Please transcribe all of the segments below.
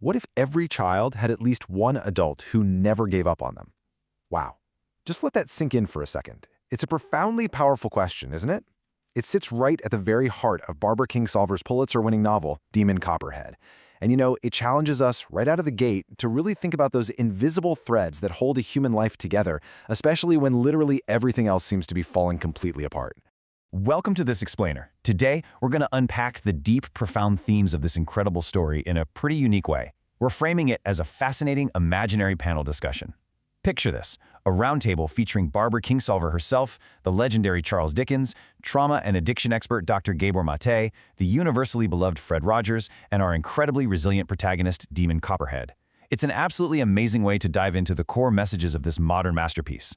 What if every child had at least one adult who never gave up on them? Wow. Just let that sink in for a second. It's a profoundly powerful question, isn't it? It sits right at the very heart of Barbara Kingsolver's Pulitzer-winning novel, Demon Copperhead. And it challenges us right out of the gate to really think about those invisible threads that hold a human life together, especially when literally everything else seems to be falling completely apart. Welcome to This Explainer. Today, we're going to unpack the deep, profound themes of this incredible story in a pretty unique way. We're framing it as a fascinating, imaginary panel discussion. Picture this, a roundtable featuring Barbara Kingsolver herself, the legendary Charles Dickens, trauma and addiction expert Dr. Gabor Maté, the universally beloved Fred Rogers, and our incredibly resilient protagonist, Demon Copperhead. It's an absolutely amazing way to dive into the core messages of this modern masterpiece.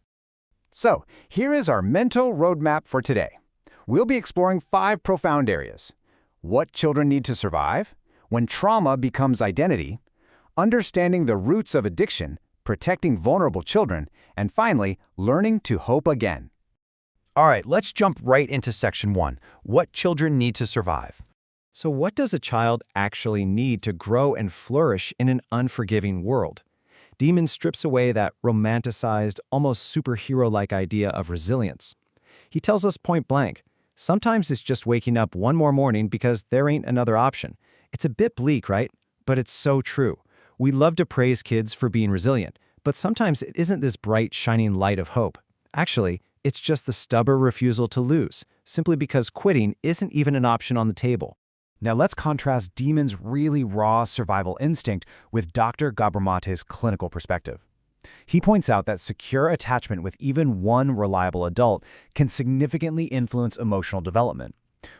So, here is our mental roadmap for today. We'll be exploring 5 profound areas: what children need to survive, when trauma becomes identity, understanding the roots of addiction, protecting vulnerable children, and finally, learning to hope again. All right, let's jump right into section 1, what children need to survive. So what does a child actually need to grow and flourish in an unforgiving world? Demon strips away that romanticized, almost superhero-like idea of resilience. He tells us point blank, sometimes it's just waking up one more morning because there ain't another option. It's a bit bleak, right? But it's so true. We love to praise kids for being resilient, but sometimes it isn't this bright, shining light of hope. Actually, it's just the stubborn refusal to lose, simply because quitting isn't even an option on the table. Now let's contrast Demon's really raw survival instinct with Dr. Gabor Maté's clinical perspective. He points out that secure attachment with even one reliable adult can significantly influence emotional development,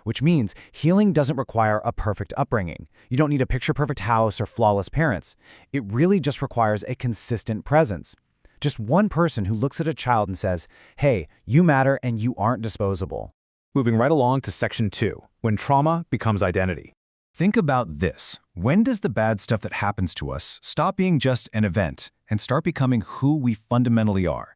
which means healing doesn't require a perfect upbringing. You don't need a picture-perfect house or flawless parents. It really just requires a consistent presence. Just one person who looks at a child and says, "Hey, you matter and you aren't disposable." Moving right along to section 2, when trauma becomes identity. Think about this. When does the bad stuff that happens to us stop being just an event and start becoming who we fundamentally are?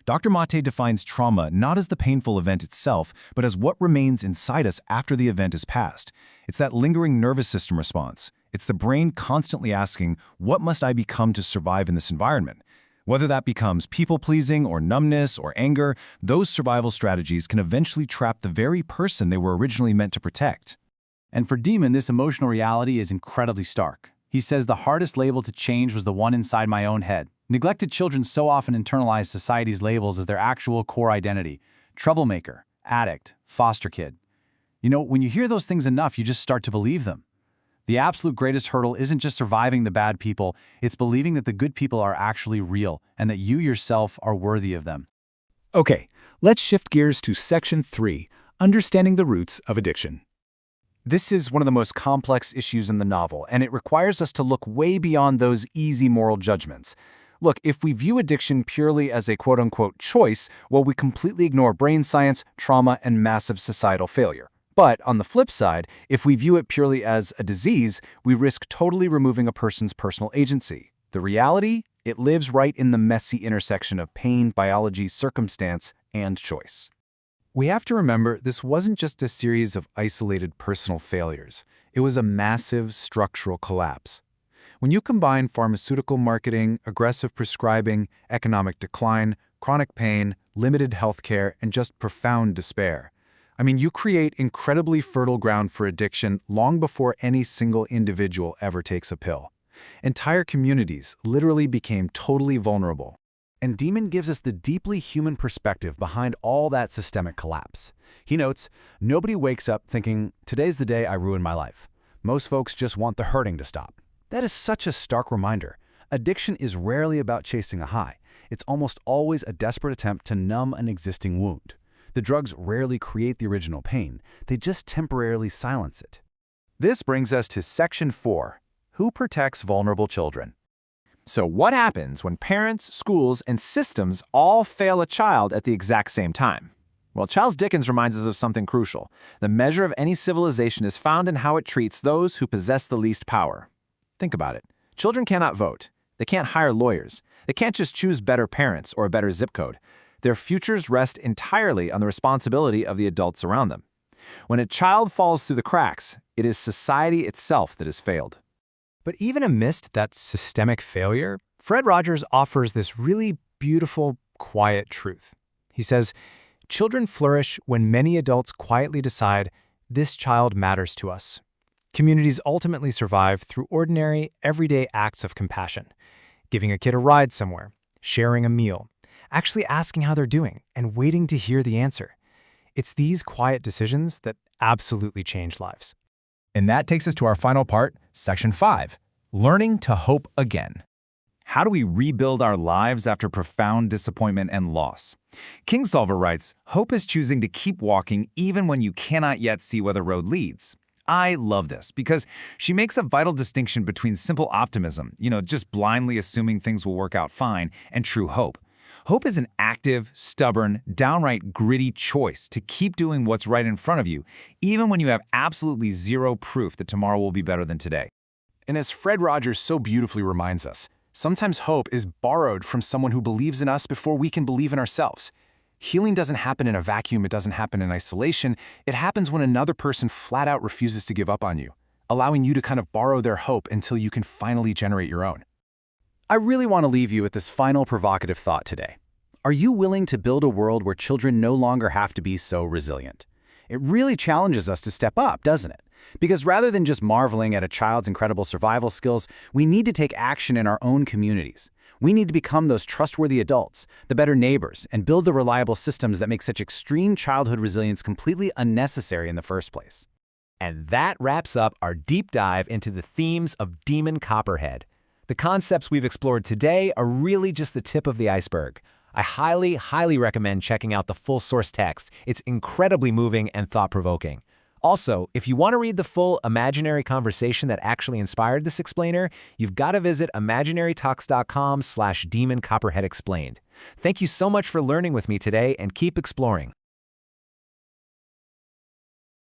Dr. Maté defines trauma not as the painful event itself, but as what remains inside us after the event is past. It's that lingering nervous system response. It's the brain constantly asking, what must I become to survive in this environment? Whether that becomes people-pleasing or numbness or anger, those survival strategies can eventually trap the very person they were originally meant to protect. And for Demon, this emotional reality is incredibly stark. He says the hardest label to change was the one inside my own head. Neglected children so often internalize society's labels as their actual core identity: troublemaker, addict, foster kid. When you hear those things enough, you just start to believe them. The absolute greatest hurdle isn't just surviving the bad people, it's believing that the good people are actually real and that you yourself are worthy of them. Okay, let's shift gears to section 3, understanding the roots of addiction. This is one of the most complex issues in the novel, and it requires us to look way beyond those easy moral judgments. Look, if we view addiction purely as a quote-unquote choice, well, we completely ignore brain science, trauma, and massive societal failure. But on the flip side, if we view it purely as a disease, we risk totally removing a person's personal agency. The reality? It lives right in the messy intersection of pain, biology, circumstance, and choice. We have to remember this wasn't just a series of isolated personal failures. It was a massive structural collapse. When you combine pharmaceutical marketing, aggressive prescribing, economic decline, chronic pain, limited healthcare, and just profound despair, you create incredibly fertile ground for addiction long before any single individual ever takes a pill. Entire communities literally became totally vulnerable. And Demon gives us the deeply human perspective behind all that systemic collapse. He notes, nobody wakes up thinking, today's the day I ruin my life. Most folks just want the hurting to stop. That is such a stark reminder. Addiction is rarely about chasing a high. It's almost always a desperate attempt to numb an existing wound. The drugs rarely create the original pain. They just temporarily silence it. This brings us to section 4, who protects vulnerable children? So what happens when parents, schools, and systems all fail a child at the exact same time? Well, Charles Dickens reminds us of something crucial. The measure of any civilization is found in how it treats those who possess the least power. Think about it. Children cannot vote. They can't hire lawyers. They can't just choose better parents or a better zip code. Their futures rest entirely on the responsibility of the adults around them. When a child falls through the cracks, it is society itself that has failed. But even amidst that systemic failure, Fred Rogers offers this really beautiful, quiet truth. He says, children flourish when many adults quietly decide, this child matters to us. Communities ultimately survive through ordinary, everyday acts of compassion. Giving a kid a ride somewhere, sharing a meal, actually asking how they're doing, and waiting to hear the answer. It's these quiet decisions that absolutely change lives. And that takes us to our final part, Section 5, Learning to Hope Again. How do we rebuild our lives after profound disappointment and loss? Kingsolver writes, hope is choosing to keep walking even when you cannot yet see where the road leads. I love this because she makes a vital distinction between simple optimism, just blindly assuming things will work out fine, and true hope. Hope is an active, stubborn, downright gritty choice to keep doing what's right in front of you, even when you have absolutely zero proof that tomorrow will be better than today. And as Fred Rogers so beautifully reminds us, sometimes hope is borrowed from someone who believes in us before we can believe in ourselves. Healing doesn't happen in a vacuum, it doesn't happen in isolation. It happens when another person flat out refuses to give up on you, allowing you to kind of borrow their hope until you can finally generate your own. I really want to leave you with this final provocative thought today. Are you willing to build a world where children no longer have to be so resilient? It really challenges us to step up, doesn't it? Because rather than just marveling at a child's incredible survival skills, we need to take action in our own communities. We need to become those trustworthy adults, the better neighbors, and build the reliable systems that make such extreme childhood resilience completely unnecessary in the first place. And that wraps up our deep dive into the themes of Demon Copperhead. The concepts we've explored today are really just the tip of the iceberg. I highly, highly recommend checking out the full source text. It's incredibly moving and thought-provoking. Also, if you want to read the full imaginary conversation that actually inspired this explainer, you've got to visit imaginarytalks.com/Demon Copperhead Explained. Thank you so much for learning with me today, and keep exploring.